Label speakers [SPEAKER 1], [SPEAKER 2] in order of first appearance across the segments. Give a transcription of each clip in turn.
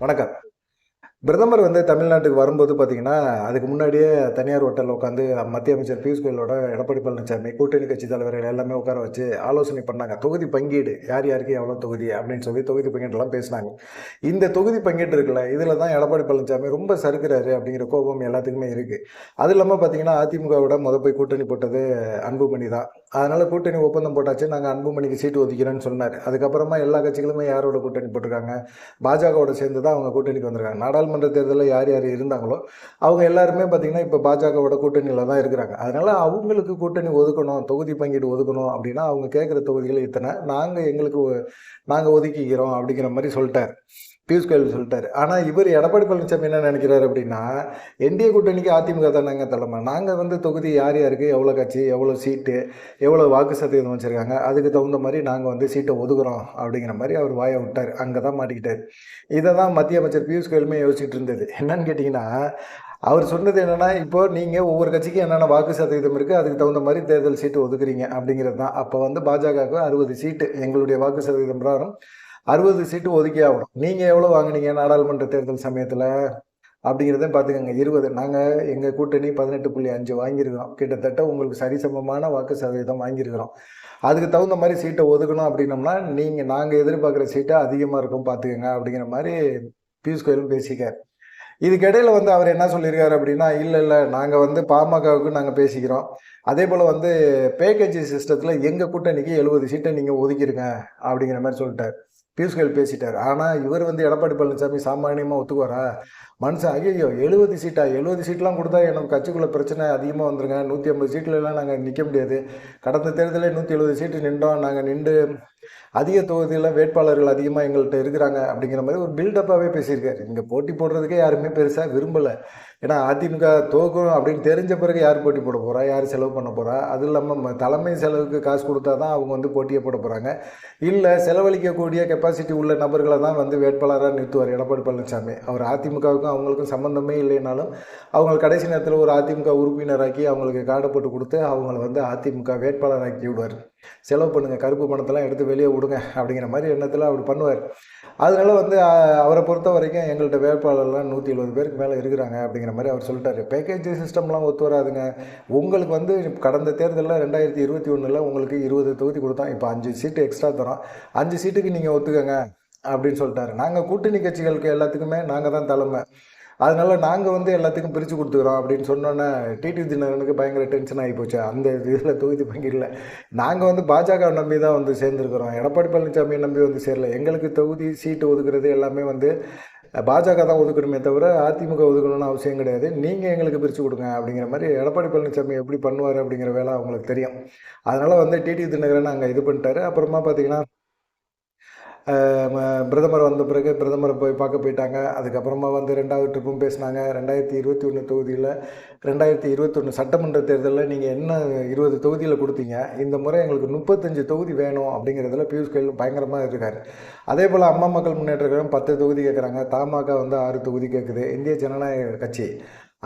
[SPEAKER 1] வணக்கம். பிரதமர் தமிழ்நாட்டுக்கு வரும்போது பார்த்தீங்கன்னா, அதுக்கு முன்னாடியே தனியார் ஹோட்டல்ல உட்காந்து மத்திய அமைச்சர் பியூஷ் கோயலோட எடப்பாடி பழனிசாமி, கூட்டணி கட்சி தலைவர்கள் எல்லாமே உட்கார வச்சு ஆலோசனை பண்ணாங்க. தொகுதி பங்கீடு யார் யாருக்கு எவ்வளோ தொகுதி அப்படின்னு சொல்லி தொகுதி பங்கீடுலாம் பேசினாங்க. இந்த தொகுதி பங்கீடு இருக்குல்ல, இதில தான் எடப்பாடி பழனிசாமி ரொம்ப சறுக்குறாரு அப்படிங்கிற கோபம் எல்லாத்துக்குமே இருக்கு. அது இல்லாம பார்த்தீங்கன்னா, அதிமுகவோட போய் கூட்டணி போட்டது அன்புமணி தான். அதனால கூட்டணி ஒப்பந்தம் போட்டாச்சு. நாங்க அன்புமணிக்கு சீட்டு ஒதுக்கிறேன்னு சொன்னாரு. அதுக்கப்புறமா எல்லா கட்சிகளுமே யாரோட கூட்டணி போட்டிருக்காங்க? பாஜகவோட சேர்ந்து தான் அவங்க கூட்டணிக்கு வந்திருக்காங்க. நாடாளுமன்ற தேர்தலில் யார் யார் இருந்தாங்களோ, அவங்க எல்லாருமே பார்த்தீங்கன்னா, இப்போ பாஜகவோட கூட்டணியில தான் இருக்கிறாங்க. அதனால அவங்களுக்கு கூட்டணி ஒதுக்கணும், தொகுதி பங்கீடு ஒதுக்கணும் அப்படின்னா, அவங்க கேட்குற தொகுதிகள் இத்தனை. நாங்க ஒதுக்கிக்கிறோம் அப்படிங்கிற மாரி சொல்ட்டாரு. பியூஷ் கோயல் சொல்லிட்டாரு. ஆனால் இவர் எடப்பாடி பழனிசாமி என்ன நினைக்கிறாரு அப்படின்னா, என்டிஏ கூட்டணிக்கு அதிமுக தானேங்க தலைமை. நாங்கள் தொகுதி யார் யாருக்கு எவ்வளோ கட்சி, எவ்வளோ சீட்டு, எவ்வளோ வாக்கு சதவீதம் வச்சுருக்காங்க, அதுக்கு தகுந்த மாதிரி நாங்கள் சீட்டை ஒதுக்குறோம் அப்படிங்கிற மாதிரி அவர் வாயை விட்டார். அங்கே தான் மாட்டிக்கிட்டார். இதை தான் மத்திய அமைச்சர் பியூஷ் கோயலுமே யோசிச்சுட்டு இருந்தது. என்னன்னு கேட்டிங்கன்னா, அவர் சொன்னது என்னென்னா, இப்போ நீங்கள் ஒவ்வொரு கட்சிக்கும் என்னென்ன வாக்கு சதவீதம் இருக்குது, அதுக்கு தகுந்த மாதிரி தேர்தல் சீட்டு ஒதுக்குறீங்க அப்படிங்கிறது தான். அப்போ பாஜகவுக்கு 60 சீட்டு எங்களுடைய வாக்கு சதவீதம் பிரகாரம் 60 சீட்டு ஒதுக்கி ஆகணும். நீங்கள் எவ்வளோ வாங்கினீங்க நாடாளுமன்ற தேர்தல் சமயத்தில் அப்படிங்கிறத பார்த்துக்கோங்க. 20. நாங்கள் எங்கள் கூட்டணி 18.5 வாங்கியிருக்கிறோம். கிட்டத்தட்ட உங்களுக்கு சரிசமமான வாக்கு சதவீதம் வாங்கியிருக்கிறோம். அதுக்கு தகுந்த மாதிரி சீட்டை ஒதுக்கணும் அப்படின்னோம்னா, நாங்கள் எதிர்பார்க்குற சீட்டை அதிகமாக இருக்கும் பார்த்துக்கோங்க அப்படிங்கிற மாதிரி பியூஷ் கோயலும் பேசிக்கார். இதுக்கிடையில் அவர் என்ன சொல்லியிருக்காரு அப்படின்னா, இல்லை நாங்கள் பாமகவுக்கு நாங்கள் பேசிக்கிறோம். அதே போல் பேக்கேஜி சிஸ்டத்தில் எங்கள் கூட்டணிக்கு 70 சீட்டை நீங்கள் ஒதுக்கிடுங்க அப்படிங்கிற மாதிரி சொல்லிட்டார். பியூஷ் கோயல் பேசிட்டார். ஆனால் இவர் எடப்பாடி பழனிசாமி சாமானியமாக ஒத்துக்குவாரா? மனுஷன் ஐயோ 70 சீட்டா, 70 சீட்லாம் கொடுத்தா எனக்கு கட்சிக்குள்ளே பிரச்சனை அதிகமாக வந்துருங்க. 150 சீட்லலாம் நாங்கள் நிற்க முடியாது. கடந்த தேர்தலில் 170 சீட்டு நின்றோம். நாங்கள் நின்று அதிக தொகுதியில் வேட்பாளர்கள் அதிகமாக எங்கள்கிட்ட இருக்கிறாங்க அப்படிங்கிற மாதிரி ஒரு பில்டப்பாகவே பேசியிருக்காரு. இங்கே போட்டி போடுறதுக்கே யாருமே பெருசாக விரும்பலை. ஏன்னா அதிமுக தோக்கும் அப்படின்னு தெரிஞ்ச பிறகு யார் போட்டி போட போகிறா, யார் செலவு பண்ண போகிறா? அது இல்லாமல் தலைமை செலவுக்கு காசு கொடுத்தா தான் அவங்க போட்டியை போட போகிறாங்க. இல்லை செலவழிக்கக்கூடிய கெப்பாசிட்டி உள்ள நபர்களை தான் வேட்பாளராக நிறுத்துவார் எடப்பாடி பழனிசாமி. அவர் அதிமுகவுக்கும் அவங்களுக்கும் சம்மந்தமே இல்லைனாலும் அவங்க கடைசி நேரத்தில் ஒரு அதிமுக உறுப்பினராக்கி அவங்களுக்கு கார்டை போட்டு கொடுத்து அவங்கள அதிமுக வேட்பாளராக்கி விடுவார். செலவு பண்ணுங்கள், கருப்பு பணத்தெல்லாம் எடுத்து வெளியே விடுங்க அப்படிங்கிற மாதிரி எண்ணத்தில் அப்படி பண்ணுவார். அதனால அவரை பொறுத்த வரைக்கும் எங்கள்கிட்ட வேட்பாளர்லாம் 170 பேருக்கு மேலே இருக்கிறாங்க அப்படிங்கிற மாதிரி அவர் சொல்லிட்டாரு. பேக்கேஜ் சிஸ்டம்லாம் ஒத்து வராதுங்க. உங்களுக்கு கடந்த தேர்தலில் 2021 உங்களுக்கு 20 தொகுதி கொடுத்தோம். இப்போ 5 சீட்டு எக்ஸ்ட்ரா தரோம். 5 சீட்டுக்கு நீங்கள் ஒத்துக்கங்க அப்படின்னு சொல்லிட்டாரு. நாங்கள் கூட்டணி கட்சிகளுக்கு எல்லாத்துக்குமே நாங்கள் தான் தலைமை. அதனால நாங்கள் எல்லாத்துக்கும் பிரித்து கொடுத்துக்குறோம் அப்படின்னு சொன்னோன்னே டிடி தினகரனுக்கு பயங்கர டென்ஷன் ஆகி போச்சு. அந்த இதில் தொகுதி பங்கீடில் நாங்கள் பாஜக நம்பி தான் சேர்ந்துருக்கிறோம். எடப்பாடி பழனிசாமியை நம்பி சேரல. எங்களுக்கு தொகுதி சீட்டு ஒதுக்குறது எல்லாமே பாஜக தான் ஒதுக்கணுமே தவிர அதிமுக ஒதுக்கணும்னு அவசியம் கிடையாது. நீங்கள் எங்களுக்கு பிரித்து கொடுங்க அப்படிங்கிற மாதிரி எடப்பாடி பழனிசாமி எப்படி பண்ணுவார் அப்படிங்கிற வேலை அவங்களுக்கு தெரியும். அதனால் டிடி தினகரன் அங்கே இது பண்ணிட்டாரு. அப்புறமா பார்த்தீங்கன்னா பிரதமர் வந்த பிறகு பிரதமரை போய் பார்க்க போயிட்டாங்க. அதுக்கப்புறமா 2வது ட்ரிப்பும் பேசினாங்க. 2021 தொகுதியில் 2021 சட்டமன்ற தேர்தலில் நீங்கள் என்ன 20 தொகுதியில் கொடுத்தீங்க, இந்த முறை எங்களுக்கு 35 தொகுதி வேணும் அப்படிங்கிறதுல பியூஷ் கோயல் பயங்கரமாக இருக்கார். அதே போல் அம்மா மக்கள் முன்னேற்ற கழகம் 10 தொகுதி கேட்குறாங்க. தமாக 6 தொகுதி கேட்குது. இந்திய ஜனநாயக கட்சி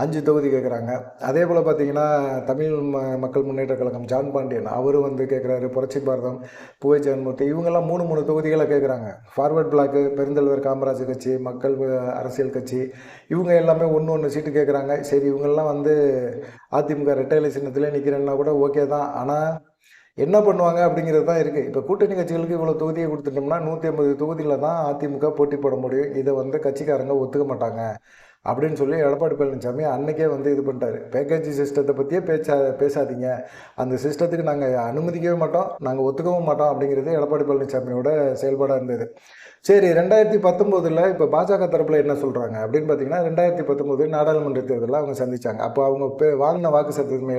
[SPEAKER 1] 5 தொகுதி கேட்குறாங்க. அதே போல் பார்த்தீங்கன்னா தமிழ் மக்கள் முன்னேற்ற கழகம் ஜான் பாண்டியன் அவரும் கேட்குறாரு. புரட்சி பாரதம் பூவை ஜெகன்மூர்த்தி இவங்கெல்லாம் 3 தொகுதிகளை கேட்குறாங்க. ஃபார்வர்ட் பிளாக்கு பெருந்தலைவர் காமராஜ் கட்சி, மக்கள் அரசியல் கட்சி இவங்க எல்லாமே ஒன்று சீட்டு கேட்குறாங்க. சரி இவங்கெல்லாம் அதிமுக ரெட்டை சின்னத்திலே நிற்கிறேன்னா கூட ஓகே தான். ஆனால் என்ன பண்ணுவாங்க அப்படிங்கிறது தான் இருக்குது. இப்போ கூட்டணி கட்சிகளுக்கு இவ்வளோ தொகுதியை கொடுத்துட்டோம்னா 150 தொகுதியில் தான் அதிமுக போட்டி போட முடியும். இதை கட்சிக்காரங்க ஒத்துக்க மாட்டாங்க அப்படின்னு சொல்லி எடப்பாடி பழனிசாமி அன்றைக்கே இது பண்ணிட்டாரு. பேக்கேஜ் சிஸ்டத்தை பற்றியே பேசாதீங்க, அந்த சிஸ்டத்துக்கு நாங்கள் அனுமதிக்கவே மாட்டோம், நாங்கள் ஒத்துக்கவும் மாட்டோம் அப்படிங்கிறது எடப்பாடி பழனிசாமியோட செயல்பாடாக இருந்தது. சரி 2019 இப்போ பாஜக தரப்பில் என்ன சொல்கிறாங்க அப்படின்னு பார்த்தீங்கன்னா, 2019 நாடாளுமன்ற தேர்தலில் அவங்க சந்தித்தாங்க. அப்போ அவங்க வாங்கின வாக்கு சதவீதம்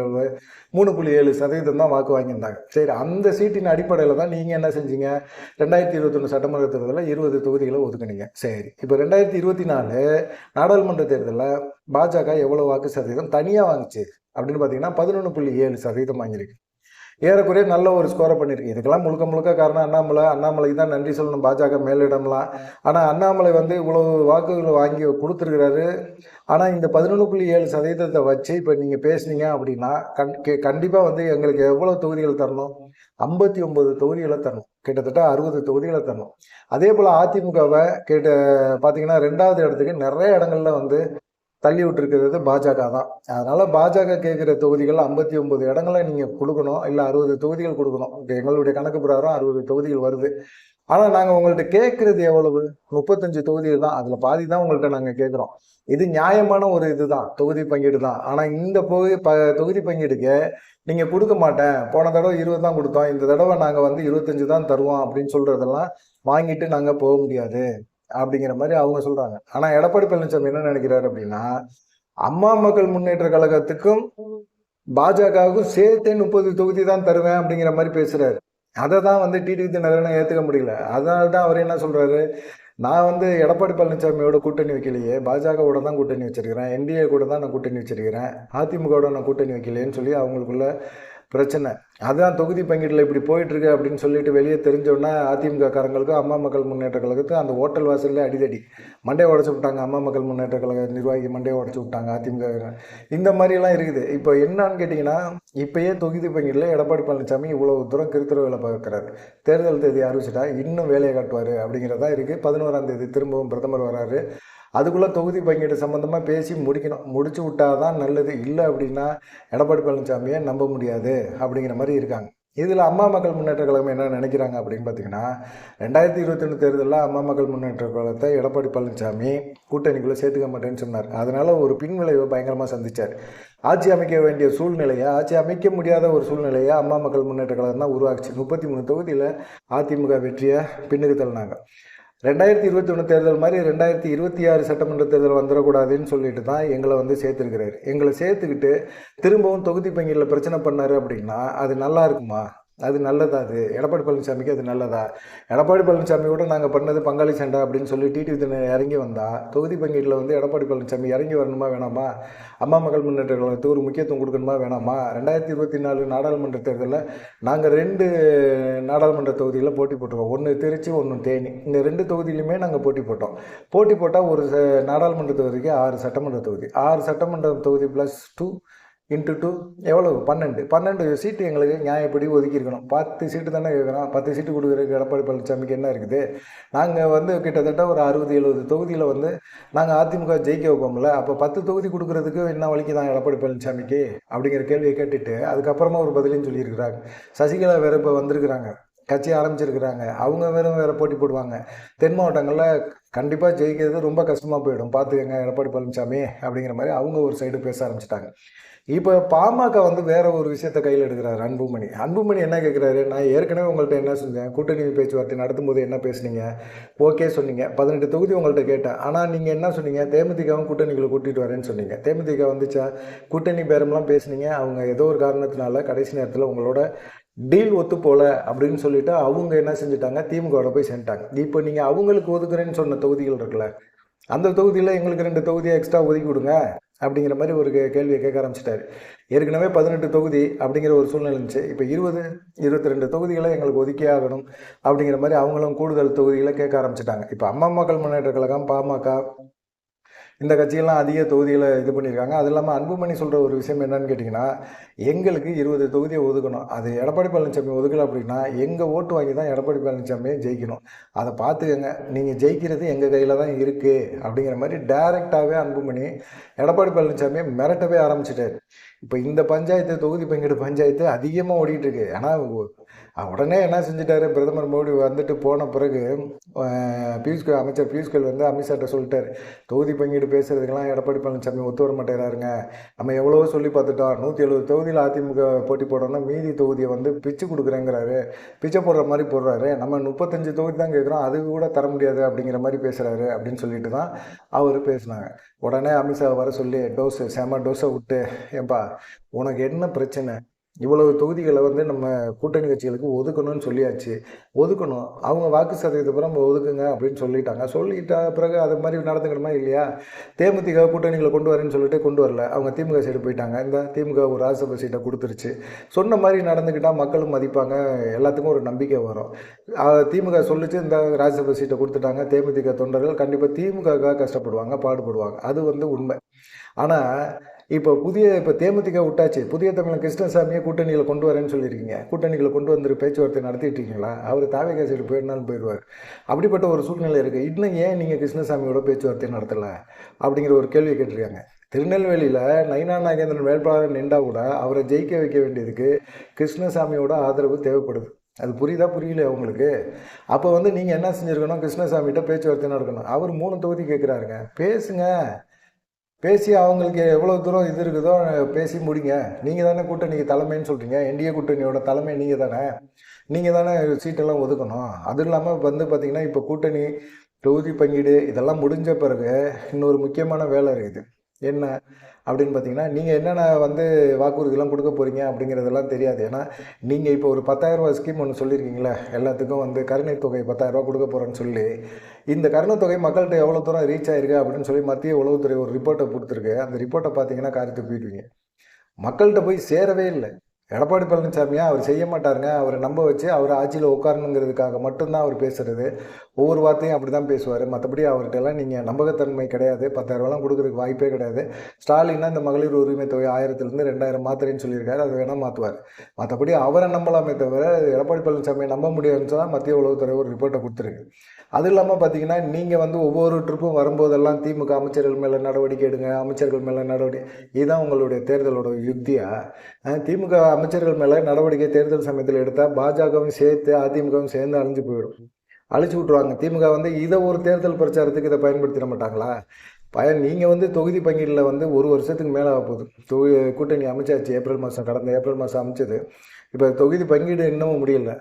[SPEAKER 1] 3.7% தான் வாக்கு வாங்கியிருந்தாங்க. சரி அந்த சீட்டின் அடிப்படையில் தான் நீங்கள் என்ன செஞ்சீங்க, 2021 சட்டமன்ற தேர்தலில் 20 தொகுதிகளை ஒதுக்குனீங்க. சரி இப்போ 2024 நாடாளுமன்ற தேர்தலில் பாஜக எவ்வளோ வாக்கு சதவீதம் தனியாக வாங்கிச்சு அப்படின்னு பார்த்தீங்கன்னா 11.7% வாங்கியிருக்கு. ஏறக்குறைய நல்ல ஒரு ஸ்கோரை பண்ணியிருக்கு. இதுக்கெல்லாம் முழுக்க காரணம் அண்ணாமலைக்கு தான் நன்றி சொல்லணும், பாஜக மேலிடம்லாம். ஆனால் அண்ணாமலை இவ்வளோ வாக்குகளை வாங்கி கொடுத்துருக்கிறாரு. ஆனால் இந்த 11.7% வச்சு இப்போ நீங்கள் பேசுனீங்க அப்படின்னா கண்டிப்பாக எங்களுக்கு எவ்வளோ தொகுதிகள் தரணும், 59 தொகுதிகளை தரணும். கிட்டத்தட்ட 60 தொகுதிகளை தரணும். அதே போல் அதிமுகவை பார்த்தீங்கன்னா 2வது இடத்துக்கு நிறைய இடங்கள்ல வந்து தள்ளி விட்டுருக்கிறது பாஜக தான். அதனால பாஜக கேட்குற தொகுதிகள் 59 இடங்களை நீங்கள் கொடுக்கணும், இல்லை 60 தொகுதிகள் கொடுக்கணும். எங்களுடைய கணக்கு பிரகாரம் 60 தொகுதிகள் வருது. ஆனால் நாங்கள் உங்கள்கிட்ட கேட்குறது எவ்வளவு? 35 தொகுதிகள் தான். அதில் பாதி தான் உங்கள்கிட்ட நாங்கள் கேட்குறோம். இது நியாயமான ஒரு இதுதான், தொகுதி பங்கீடு தான். ஆனால் இந்த தொகுதி பங்கீடுக்கு நீங்கள் கொடுக்க மாட்டேன், போன தடவை 20 தான் கொடுத்தோம், இந்த தடவை நாங்கள் வந்து 25 தான் தருவோம் அப்படின்னு சொல்கிறதெல்லாம் வாங்கிட்டு நாங்கள் போக முடியாது அப்படிங்கிற மாதிரி அவங்க சொல்கிறாங்க. ஆனால் எடப்பாடி பழனிசாமி என்ன நினைக்கிறாரு அப்படின்னா, அம்மா மக்கள் முன்னேற்ற கழகத்துக்கும் பாஜகவுக்கும் சேர்த்தே 30 தொகுதி தான் தருவேன் அப்படிங்கிற மாதிரி பேசுகிறாரு. அதை தான் வந்து டிடிவி தினகரனை ஏற்றுக்க முடியல. அதனால தான் அவர் என்ன சொல்கிறாரு, நான் வந்து எடப்பாடி பழனிசாமியோட கூட்டணி வைக்கலையே, பாஜகவோட தான் கூட்டணி வச்சிருக்கிறேன், என்டிஏ கூட தான் நான் கூட்டணி வச்சிருக்கிறேன், அதிமுகவோட நான் கூட்டணி வைக்கலையேன்னு சொல்லி அவங்களுக்குள்ள பிரச்சனை. அதுதான் தொகுதி பங்கீட்டில் இப்படி போயிட்டுருக்கு அப்படின்னு சொல்லிட்டு வெளியே தெரிஞ்சோன்னா அதிமுக காரங்களுக்கும் அம்மா மக்கள் முன்னேற்ற கழகத்துக்கும் அந்த ஹோட்டல் வாசலில் அடிதடி, மண்டையை உடச்சி விட்டாங்க. அம்மா மக்கள் முன்னேற்ற கழக நிர்வாகி மண்டையை உடச்சி விட்டாங்க அதிமுக. இந்த மாதிரிலாம் இருக்குது. இப்போ என்னன்னு கேட்டிங்கன்னா, இப்போயே தொகுதி பங்கீட்டில் எடப்பாடி பழனிசாமி இவ்வளோ தூரம் கிருத்திர வேலை பார்க்குறாரு. தேர்தல் தேதி அறிவிச்சிட்டா இன்னும் வேலையை காட்டுவார் அப்படிங்கிறதா இருக்குது. 11ஆம் தேதி திரும்பவும் பிரதமர் வராரு. அதுக்குள்ளே தொகுதி பங்கீடு சம்மந்தமாக பேசி முடிக்கணும். முடிச்சு விட்டால் தான் நல்லது. இல்லை அப்படின்னா எடப்பாடி பழனிசாமியை நம்ப முடியாது அப்படிங்கிற மாதிரி இருக்காங்க. இதில் அம்மா மக்கள் முன்னேற்ற கழகம் என்ன நினைக்கிறாங்க அப்படின்னு பார்த்தீங்கன்னா, 2021 தேர்தலில் அம்மா மக்கள் முன்னேற்ற கழகத்தை எடப்பாடி பழனிசாமி கூட்டணிக்குள்ளே சேர்த்துக்க மாட்டேன்னு சொன்னார். அதனால் ஒரு பின்விளைவை பயங்கரமாக சந்தித்தார். ஆட்சி அமைக்க வேண்டிய சூழ்நிலையை, ஆட்சி அமைக்க முடியாத ஒரு சூழ்நிலையை அம்மா மக்கள் முன்னேற்ற கழகம் தான் உருவாக்குச்சு. 33 தொகுதியில் அதிமுக வெற்றியை பின்னுக்கு தள்ளினாங்க. 2021 தேர்தல் மாதிரி 2026 சட்டமன்ற தேர்தல் வந்துடக்கூடாதுன்னு சொல்லிட்டு தான் எங்களை வந்து சேர்த்துருக்கிறாரு. எங்களை சேர்த்துக்கிட்டு திரும்பவும் தொகுதி பங்கீடில் பிரச்சனை பண்ணார் அப்படின்னா அது நல்லா இருக்குமா? அது நல்லதா? அது எடப்பாடி பழனிசாமிக்கு அது நல்லதா? எடப்பாடி பழனிசாமியோட நாங்கள் பண்ணது பங்காளி சண்டை அப்படின்னு சொல்லி டிடிவி தினகரன் இறங்கி வந்தால் தொகுதி பங்கீட்டில் வந்து எடப்பாடி பழனிசாமி இறங்கி வரணுமா வேணாமா? அம்மா மக்கள் முன்னேற்ற கழகத்துக்கு ஒரு முக்கியத்துவம் கொடுக்கணுமா வேணாமா? 2024 நாடாளுமன்ற தேர்தலில் நாங்கள் 2 நாடாளுமன்ற தொகுதியில் போட்டி போட்டிருக்கோம். ஒன்று திருச்சி, ஒன்று தேனி. இந்த 2 தொகுதியிலுமே நாங்கள் போட்டி போட்டோம். போட்டி போட்டால் ஒரு நாடாளுமன்ற தொகுதிக்கு 6 சட்டமன்ற தொகுதி, 6 சட்டமன்ற தொகுதி +2 × 2 எவ்வளவு? 12 சீட்டு எங்களுக்கு நியாயப்படி ஒதுக்கியிருக்கணும். 10 சீட்டு தானே கேட்குறோம். 10 சீட்டு கொடுக்குறதுக்கு எடப்பாடி பழனிசாமிக்கு என்ன இருக்குது? நாங்கள் வந்து கிட்டத்தட்ட ஒரு 60-70 தொகுதியில் வந்து நாங்கள் அதிமுக ஜெயிக்க வைப்போம்ல, அப்போ 10 தொகுதி கொடுக்குறதுக்கு என்ன வலிக்கு தான் எடப்பாடி பழனிசாமிக்கு அப்படிங்கிற கேள்வியை கேட்டுட்டு அதுக்கப்புறமா ஒரு பதிலையும் சொல்லியிருக்கிறாங்க. சசிகலா வேறு இப்போ வந்திருக்கிறாங்க, கட்சி ஆரம்பிச்சிருக்கிறாங்க. அவங்க வேறு போட்டி போடுவாங்க. தென் மாவட்டங்களில் கண்டிப்பாக ஜெயிக்கிறது ரொம்ப கஷ்டமாக போயிடும், பார்த்துக்கங்க எடப்பாடி பழனிசாமி அப்படிங்கிற மாதிரி அவங்க ஒரு சைடு பேச ஆரம்பிச்சிட்டாங்க. இப்போ பாமக வந்து வேற ஒரு விஷயத்த கையில் எடுக்கிறாரு அன்புமணி. அன்புமணி என்ன கேட்குறாரு, நான் ஏற்கனவே உங்கள்கிட்ட என்ன செஞ்சேன், கூட்டணி பேச்சுவார்த்தை நடத்தும் போது என்ன பேசுனீங்க, ஓகே சொன்னீங்க, 18 தொகுதி உங்கள்கிட்ட கேட்டேன். ஆனால் நீங்கள் என்ன சொன்னீங்க, தேமுதிகவும் கூட்டணிகளை கூட்டிகிட்டு வரேன்னு சொன்னீங்க. தேமுதிக வந்துச்சா? கூட்டணி பேரம்லாம் பேசுனீங்க. அவங்க ஏதோ ஒரு காரணத்தினால கடைசி நேரத்தில் உங்களோட டீல் ஒத்து போல அப்படின்னு சொல்லிட்டு அவங்க என்ன செஞ்சுட்டாங்க, திமுகவோட போய் சேர்ந்துட்டாங்க. இப்போ நீங்கள் அவங்களுக்கு ஒதுக்குறேன்னு சொன்ன தொகுதிகள் இருக்குல்ல, அந்த தொகுதியில் எங்களுக்கு 2 தொகுதியை எக்ஸ்ட்ரா ஒதுக்கி கொடுங்க அப்படிங்கிற மாதிரி ஒரு கேள்வியை கேட்க ஆரம்பிச்சிட்டாரு. ஏற்கனவே 18 தொகுதி அப்படிங்கிற ஒரு சூழ்நிலை இருந்துச்சு. இப்போ 22 தொகுதிகளை எங்களுக்கு ஒதுக்கியே ஆகணும் அப்படிங்கிற மாதிரி அவங்களும் கூடுதல் தொகுதிகளை கேட்க ஆரம்பிச்சிட்டாங்க. இப்போ அம்மா மக்கள் முன்னேற்ற கழகம், பாமக இந்த கட்சியெல்லாம் அதிக தொகுதியில் இது பண்ணியிருக்காங்க. அது இல்லாமல் அன்புமணி சொல்கிற ஒரு விஷயம் என்னன்னு கேட்டிங்கன்னா, எங்களுக்கு 20 தொகுதியை ஒதுக்கணும். அது எடப்பாடி பழனிசாமி ஒதுக்கலை அப்படின்னா எங்கள் ஓட்டு வாங்கி தான் எடப்பாடி பழனிசாமியை ஜெயிக்கணும். அதை பார்த்துக்கங்க, நீங்கள் ஜெயிக்கிறது எங்கள் கையில் தான் இருக்குது அப்படிங்கிற மாதிரி டைரெக்டாகவே அன்புமணி எடப்பாடி பழனிசாமியை மிரட்டவே ஆரம்பிச்சிட்டாரு. இப்போ இந்த பஞ்சாயத்து, தொகுதி பங்கீடு பஞ்சாயத்து அதிகமாக ஓடிட்டுருக்கு. ஆனால் உடனே என்ன செஞ்சிட்டாரு, பிரதமர் மோடி வந்துட்டு போன பிறகு அமைச்சர் பியூஷ் கோயல் வந்து அமித்ஷாட்ட சொல்லிட்டார், தொகுதி பங்கீடு பேசுறதுக்கெல்லாம் எடப்பாடி பழனிசாமி ஒத்து வர மாட்டேறாருங்க. நம்ம எவ்வளவோ சொல்லி பார்த்துட்டோம். 170 தொகுதியில் அதிமுக போட்டி போடணும்னா மீதி தொகுதியை வந்து பிச்சு கொடுக்குறேங்கிறாரு, பிச்சை போடுற மாதிரி போடுறாரு. நம்ம 35 தொகுதி தான் கேட்குறோம், அது கூட தர முடியாது அப்படிங்கிற மாதிரி பேசுகிறாரு அப்படின்னு சொல்லிட்டு தான் அவர் பேசினாங்க. உடனே அமித்ஷா வர சொல்லி செம டோஸை விட்டு, ஏன்பா உனக்கு என்ன பிரச்சனை, இவ்வளவு தொகுதிகளை வந்து நம்ம கூட்டணி கட்சிகளுக்கு ஒதுக்கணும்னு சொல்லியாச்சு, ஒதுக்கணும், அவங்க வாக்கு சதவீதம் நம்ம ஒதுக்குங்க அப்படின்னு சொல்லிட்டாங்க. சொல்லிட்டா பிறகு அது மாதிரி நடந்துக்கணுமா இல்லையா? தேமுதிக கூட்டணிகளை கொண்டு வரேன்னு சொல்லிட்டு கொண்டு வரல, அவங்க திமுக சைடு போயிட்டாங்க. இந்த திமுக ஒரு ராஜ்யசபா சீட்டை கொடுத்துருச்சு. சொன்ன மாதிரி நடந்துக்கிட்டால் மக்களும் மதிப்பாங்க, எல்லாத்துக்கும் ஒரு நம்பிக்கை வரும். திமுக சொல்லிச்சு, இந்த ராஜ்யசபா சீட்டை கொடுத்துட்டாங்க, தேமுதிக தொண்டர்கள் கண்டிப்பாக திமுகவுக்காக கஷ்டப்படுவாங்க, பாடுபடுவாங்க. அது வந்து உண்மை. ஆனால் இப்போ தேமுதிக விட்டாச்சு. புதிய தமிழன் கிருஷ்ணசாமியை கூட்டணியில கொண்டு வரேன்னு சொல்லியிருக்கீங்க. கூட்டணிக்குள்ள கொண்டு வந்து பேச்சுவார்த்தை நடத்திட்டு இருக்கீங்களா? அவர் தாவேகா சைடு போயிடனாலும் போயிடுவார். அப்படிப்பட்ட ஒரு சூழ்நிலை இருக்குது. இன்னும் ஏன் நீங்கள் கிருஷ்ணசாமியோட பேச்சுவார்த்தை நடத்தலை அப்படிங்கிற ஒரு கேள்வி கேட்டிருக்காங்க. திருநெல்வேலியில் நயினா நாகேந்திரன் வேட்பாளர் நின்றா கூட அவரை ஜெயிக்க வைக்க வேண்டியதுக்கு கிருஷ்ணசாமியோட ஆதரவு தேவைப்படுது. அது புரியுதா புரியல உங்களுக்கு? அப்போ நீங்கள் என்ன செஞ்சுருக்கணும்? கிருஷ்ணசாமிகிட்ட பேச்சுவார்த்தை நடக்கணும். அவர் 3 தொகுதி கேட்குறாருங்க. பேசுங்க, பேசி அவங்களுக்கு எவ்வளோ தூரம் இது இருக்குதோ பேசி முடிங்க. நீங்கள் தானே கூட்டணிக்கு தலைமைன்னு சொல்கிறீங்க. என்டிஏ கூட்டணியோட தலைமை நீங்கள் தானே சீட்டெல்லாம் ஒதுக்கணும். அதுவும் இல்லாமல் பார்த்தீங்கன்னா இப்போ கூட்டணி தொகுதி பங்கீடு இதெல்லாம் முடிஞ்ச பிறகு இன்னொரு முக்கியமான வேலை இருக்குது. என்ன அப்படின்னு பார்த்தீங்கன்னா, நீங்கள் என்னென்ன வாக்குறுதிலாம் கொடுக்க போகிறீங்க அப்படிங்கிறதெல்லாம் தெரியாது. ஏன்னா நீங்கள் இப்போ ஒரு 10,000 ஸ்கீம் ஒன்று சொல்லியிருக்கீங்களே, எல்லாத்துக்கும் கருணை தொகை 10,000 கொடுக்க போகிறேன்னு சொல்லி, இந்த கருணை தொகை மக்கள்கிட்ட எவ்வளோ தூரம் ரீச் ஆயிருக்கு அப்படின்னு சொல்லி மத்திய உளவுத்துறை ஒரு ரிப்போர்ட்டை கொடுத்துருக்கு. அந்த ரிப்போர்ட்டை பார்த்தீங்கன்னா காரியத்தை போயிடுவீங்க. மக்கள்கிட்ட போய் சேரவே இல்லை. எடப்பாடி பழனிசாமியா அவர் செய்ய மாட்டாருங்க. அவரை நம்ப வச்சு அவர் ஆட்சியில் உட்காரணுங்கிறதுக்காக மட்டும்தான் அவர் பேசுகிறது. ஒவ்வொரு வார்த்தையும் அப்படி தான் பேசுவார். மற்றபடி அவர்கிட்டலாம் நீங்கள் நம்பகத்தன்மை கிடையாது. 10,000 கொடுக்குறதுக்கு வாய்ப்பே கிடையாது. ஸ்டாலின்னா இந்த மகளிர் உரிமை தொகை 1000லேருந்து 2000 மாத்திரைன்னு சொல்லியிருக்காரு. அது வேணால் மாற்றுவார். மற்றபடி அவரை நம்பலாமே தவிர எடப்பாடி பழனிசாமியை நம்ப முடியாதுன்னு தான் மத்திய உளவுத்துறை ஒரு ரிப்போர்ட்டை கொடுத்துருக்கு. அது இல்லாமல் பார்த்தீங்கன்னா, நீங்கள் ஒவ்வொரு ட்ரிப்பும் வரும்போதெல்லாம் திமுக அமைச்சர்கள் மேலே நடவடிக்கை எடுங்க, அமைச்சர்கள் மேலே நடவடிக்கை, இதுதான் உங்களுடைய தேர்தலோட யுக்தியாக? திமுக அமைச்சர்கள் மேலே நடவடிக்கை தேர்தல் சமயத்தில் எடுத்தால் பாஜகவும் சேர்த்து அதிமுகவும் சேர்ந்து அழிஞ்சு போயிடும், அழிச்சு விட்ருவாங்க. திமுக இதை ஒரு தேர்தல் பிரச்சாரத்துக்கு இதை பயன்படுத்திட மாட்டாங்களா? நீங்கள் தொகுதி பங்கீடில் 1 வருஷத்துக்கு மேலே ஆகப்போகுது. கூட்டணி அமைச்சாச்சு. கடந்த ஏப்ரல் மாதம் அமைச்சது. இப்போ தொகுதி பங்கீடு இன்னமும் முடியலை.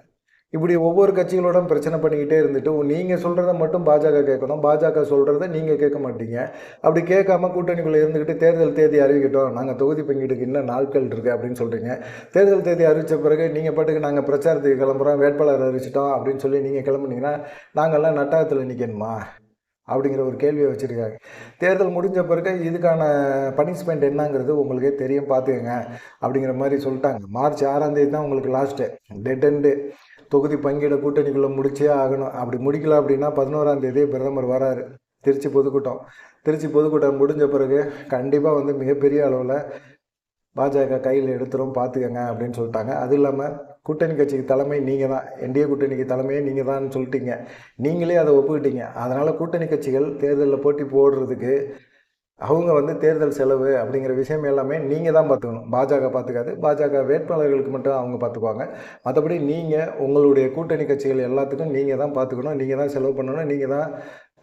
[SPEAKER 1] இப்படி ஒவ்வொரு கட்சிகளோட பிரச்சனை பண்ணிக்கிட்டே இருந்துட்டு நீங்கள் சொல்கிறத மட்டும் பாஜக கேட்கணும், பாஜக சொல்கிறத நீங்கள் கேட்க மாட்டீங்க. அப்படி கேட்காம கூட்டணிக்குள்ளே இருந்துக்கிட்டு தேர்தல் தேதி அறிவிக்கிட்டோம், நாங்கள் தொகுதி பங்கீடுக்கு இன்னும் நாட்கள் இருக்குது அப்படின்னு சொல்கிறீங்க. தேர்தல் தேதி அறிவித்த பிறகு நீங்கள் பாட்டுக்கு நாங்கள் பிரச்சாரத்துக்கு கிளம்புறோம், வேட்பாளர் அறிவிச்சிட்டோம் அப்படின்னு சொல்லி நீங்கள் கிளம்புனீங்கன்னா நாங்கள்லாம் நட்டாகத்தில் நிற்கணுமா அப்படிங்கிற ஒரு கேள்வியை வச்சுருக்காங்க. தேர்தல் முடிஞ்ச பிறகு இதுக்கான பனிஷ்மெண்ட் என்னங்கிறது உங்களுக்கே தெரியும், பார்த்துக்கங்க அப்படிங்கிற மாதிரி சொல்லிட்டாங்க. மார்ச் 6ஆம் தேதி தான் உங்களுக்கு லாஸ்ட்டு டெட் எண்டு. தொகுதி பங்கீட கூட்டணிக்குள்ளே முடிச்சே ஆகணும். அப்படி முடிக்கல அப்படின்னா 11ஆம் தேதி பிரதமர் வராரு. திருச்சி பொதுக்கூட்டம் முடிஞ்ச பிறகு கண்டிப்பாக மிகப்பெரிய அளவில் பாஜக கையில் எடுத்துரும், பார்த்துக்கங்க அப்படின்னு சொல்லிட்டாங்க. அது இல்லாமல் கூட்டணி கட்சிக்கு தலைமை நீங்கள் தான், என்டிஏ கூட்டணிக்கு தலைமையே நீங்கள் தான் சொல்லிட்டீங்க. நீங்களே அதை ஒப்புக்கிட்டீங்க. அதனால் கூட்டணி கட்சிகள் தேர்தலில் போட்டி போடுறதுக்கு அவங்க தேர்தல் செலவு அப்படிங்கிற விஷயம் எல்லாமே நீங்கள் தான் பார்த்துக்கணும். பாஜக பார்த்துக்காது. பாஜக வேட்பாளர்களுக்கு மட்டும் அவங்க பார்த்துக்குவாங்க. மற்றபடி நீங்கள் உங்களுடைய கூட்டணி கட்சிகள் எல்லாத்துக்கும் நீங்கள் தான் பார்த்துக்கணும், நீங்கள் தான் செலவு பண்ணணும், நீங்கள் தான்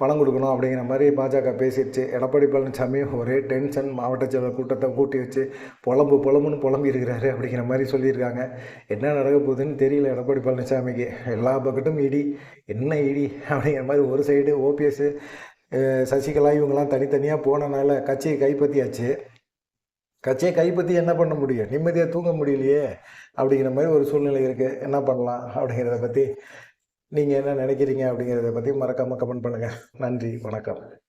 [SPEAKER 1] பணம் கொடுக்கணும் அப்படிங்கிற மாதிரி பாஜக பேசிடுச்சு. எடப்பாடி பழனிசாமி ஒரே டென்ஷன், மாவட்ட செயலர் கூட்டத்தை கூட்டி வச்சு புலம்புன்னு புலம்பி இருக்கிறாரு அப்படிங்கிற மாதிரி சொல்லியிருக்காங்க. என்ன நடக்க போகுதுன்னு தெரியல எடப்பாடி பழனிசாமிக்கு. எல்லா பக்கட்டும் இடி, என்ன இடி அப்படிங்கிற மாதிரி. ஒரு சைடு ஓபிஎஸ் சசிகலா இவங்கெல்லாம் தனித்தனியாக போனனால கட்சியை கைப்பற்றியாச்சு. கட்சியை கைப்பற்றி என்ன பண்ண முடியும்? நிம்மதியாக தூங்க முடியலையே அப்படிங்கிற மாதிரி ஒரு சூழ்நிலை இருக்குது. என்ன பண்ணலாம் அப்படிங்கிறத பற்றி நீங்கள் என்ன நினைக்கிறீங்க அப்படிங்கிறத பற்றி மறக்காமல் கமெண்ட் பண்ணுங்கள். நன்றி, வணக்கம்.